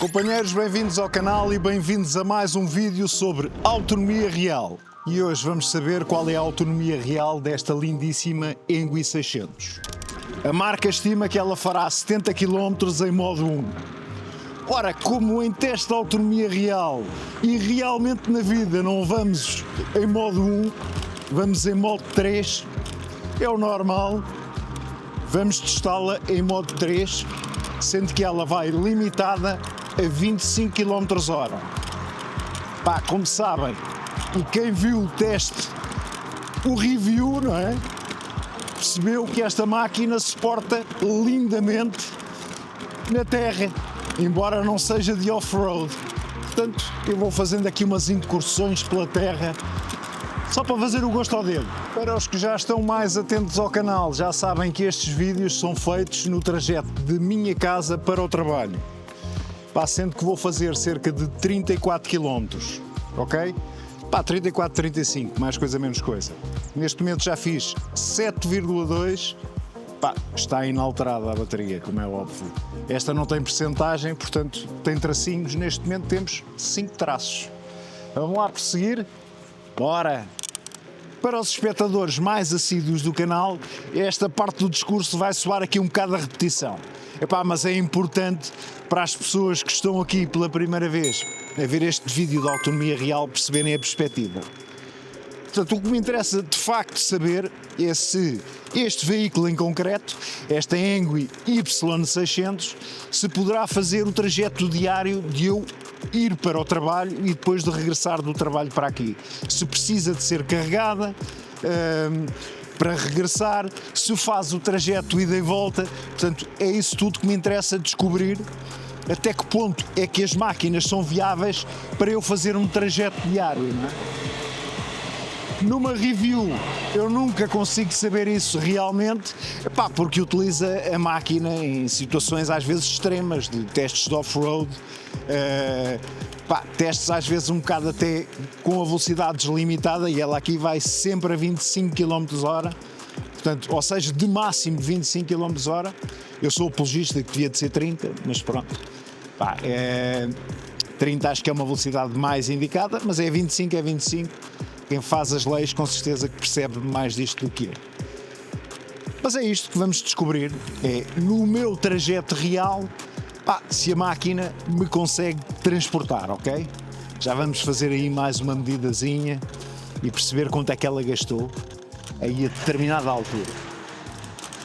Companheiros, bem-vindos ao canal e bem-vindos a mais um vídeo sobre autonomia real. E hoje vamos saber qual é a autonomia real desta lindíssima Engui 600. A marca estima que ela fará 70 km em modo 1. Ora, como em teste de autonomia real e realmente na vida não vamos em modo 1, vamos em modo 3, é o normal, vamos testá-la em modo 3, sendo que ela vai limitada a 25 km/h. Pá, como sabem, e quem viu o teste, o review, não é? Percebeu que esta máquina se porta lindamente na terra, embora não seja de off-road. Portanto, eu vou fazendo aqui umas incursões pela terra, só para fazer o gosto ao dedo. Para os que já estão mais atentos ao canal, já sabem que estes vídeos são feitos no trajeto de minha casa para o trabalho. Pá, sendo que vou fazer cerca de 34 km, ok? Pá, 34, 35, mais coisa menos coisa. Neste momento já fiz 7,2. Pá, está inalterada a bateria, como é óbvio. Esta não tem percentagem, portanto tem tracinhos. Neste momento temos 5 traços. Vamos lá prosseguir? Bora! Para os espectadores mais assíduos do canal, esta parte do discurso vai soar aqui um bocado a repetição. Epá, mas é importante para as pessoas que estão aqui pela primeira vez a ver este vídeo de autonomia real perceberem a perspectiva. Portanto, o que me interessa de facto saber é se este veículo em concreto, esta Engui Y600, se poderá fazer o trajeto diário de eu ir para o trabalho e depois de regressar do trabalho para aqui. Se precisa de ser carregada para regressar, se faz o trajeto ida e volta. Portanto, é isso tudo que me interessa descobrir. Até que ponto é que as máquinas são viáveis para eu fazer um trajeto diário, não é? Numa review eu nunca consigo saber isso realmente, epá, porque utiliza a máquina em situações às vezes extremas, de testes de off-road, testes às vezes um bocado até com a velocidade deslimitada, e ela aqui vai sempre a 25 km/h, portanto, ou seja, de máximo 25 km/h. Eu sou apologista que devia de ser 30, mas pronto, 30 acho que é uma velocidade mais indicada, mas é 25, é 25. Quem faz as leis com certeza que percebe mais disto do que eu. Mas é isto que vamos descobrir, é no meu trajeto real, se a máquina me consegue transportar, ok? Já vamos fazer aí mais uma medidazinha e perceber quanto é que ela gastou aí a determinada altura.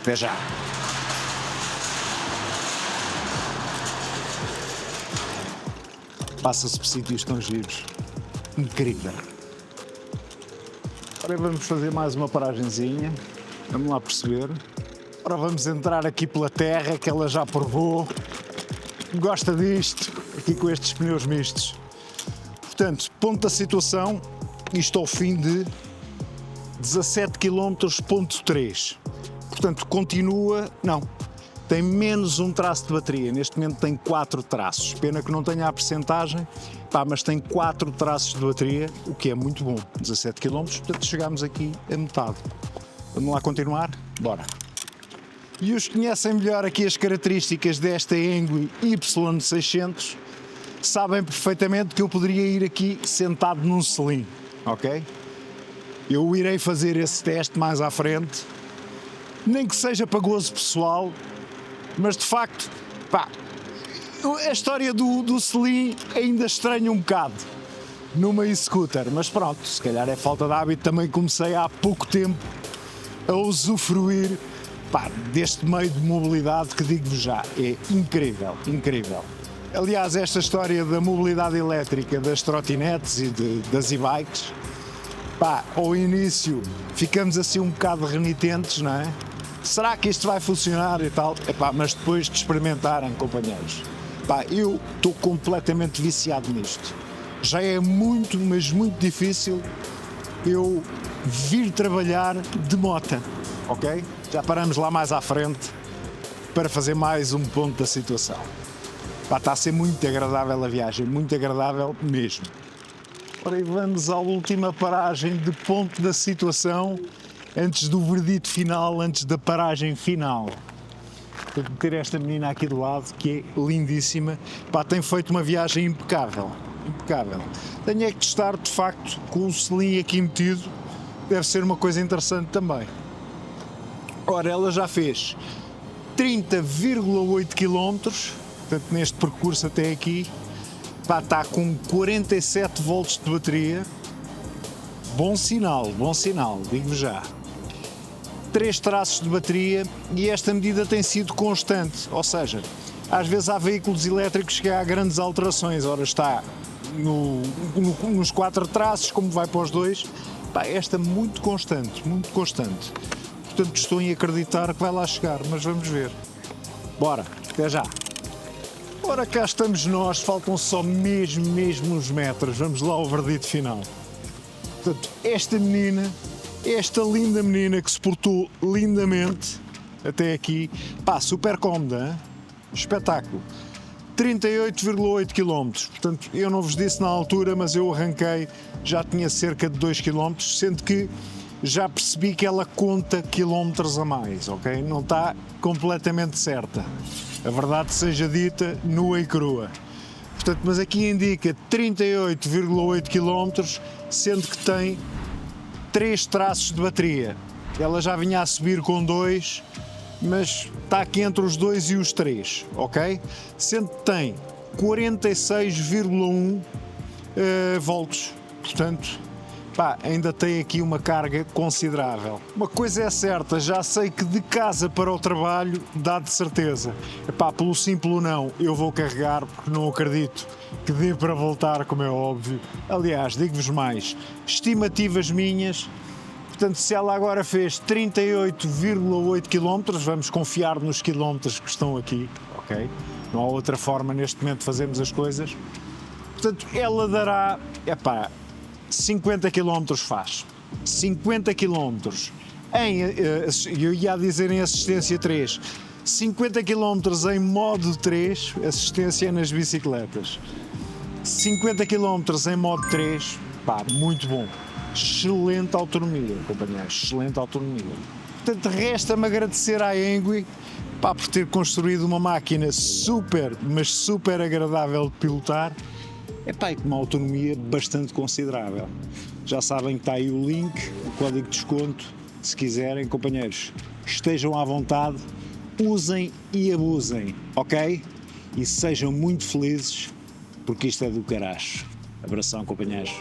Até já! Passa-se por sítios tão giros. Incrível! Agora vamos fazer mais uma paragenzinha, vamos lá perceber. Agora vamos entrar aqui pela terra, que ela já provou, gosta disto, aqui com estes pneus mistos. Portanto, ponto da situação, isto ao fim de 17 km/3. Portanto, continua, não, tem menos um traço de bateria, neste momento tem 4 traços, pena que não tenha a percentagem. Mas tem 4 traços de bateria, o que é muito bom, 17 km, portanto chegamos aqui a metade. Vamos lá continuar? Bora! E os que conhecem melhor aqui as características desta Engui Y600 sabem perfeitamente que eu poderia ir aqui sentado num selim, ok? Eu irei fazer esse teste mais à frente, nem que seja para gozo pessoal, mas de facto, a história do selim ainda estranha um bocado numa e-scooter, mas pronto, se calhar é falta de hábito. Também comecei há pouco tempo a usufruir deste meio de mobilidade que digo-vos já, é incrível, incrível. Aliás, esta história da mobilidade elétrica, das trotinetes e das e-bikes, ao início ficamos assim um bocado renitentes, não é? Será que isto vai funcionar e tal? Mas depois de experimentarem, companheiros, eu estou completamente viciado nisto. Já é muito, mas muito difícil eu vir trabalhar de moto, ok? Já paramos lá mais à frente para fazer mais um ponto da situação. Está a ser muito agradável a viagem, muito agradável mesmo. Ora, e vamos à última paragem de ponto da situação, antes do verdito final, antes da paragem final. Vou meter esta menina aqui do lado, que é lindíssima. Pá, tem feito uma viagem impecável. Impecável. Tenho é que testar, de facto, com o selim aqui metido. Deve ser uma coisa interessante também. Ora, ela já fez 30,8 km, portanto, neste percurso até aqui. Pá, está com 47 volts de bateria. Bom sinal, digo já. 3 traços de bateria e esta medida tem sido constante, ou seja, às vezes há veículos elétricos que há grandes alterações, ora está nos 4 traços, como vai para os 2, pá, esta muito constante, portanto estou em acreditar que vai lá chegar, mas vamos ver. Bora, até já. Ora, cá estamos nós, faltam só mesmo uns metros, vamos lá ao verdito final. Portanto, esta linda menina que se portou lindamente até aqui, pá, super cómoda, hein? Espetáculo. 38,8 km, portanto, eu não vos disse na altura, mas eu arranquei, já tinha cerca de 2 km, sendo que já percebi que ela conta quilómetros a mais, ok? Não está completamente certa. A verdade seja dita, nua e crua. Portanto, mas aqui indica 38,8 km, sendo que tem 3 traços de bateria. Ela já vinha a subir com 2, mas está aqui entre os 2 e os 3, ok? Sendo que tem 46,1 volts. Portanto, pá, ainda tem aqui uma carga considerável. Uma coisa é certa, já sei que de casa para o trabalho dá de certeza. Epá, pelo simples não, eu vou carregar porque não acredito que dê para voltar, como é óbvio. Aliás, digo-vos mais, estimativas minhas, portanto, se ela agora fez 38,8 km, vamos confiar nos quilómetros que estão aqui, ok? Não há outra forma neste momento de fazermos as coisas. Portanto, ela dará, epá, 50 km faz. 50 km eu ia dizer em assistência 3, 50 km em modo 3, assistência nas bicicletas. 50 km em modo 3, pá, muito bom. Excelente autonomia, companheiros, excelente autonomia. Portanto, resta-me agradecer à Engui, pá, por ter construído uma máquina super, mas super agradável de pilotar. Epá, e com uma autonomia bastante considerável. Já sabem que está aí o link, o código de desconto, se quiserem, companheiros, estejam à vontade, usem e abusem, ok? E sejam muito felizes, porque isto é do caraço. Abração, companheiros.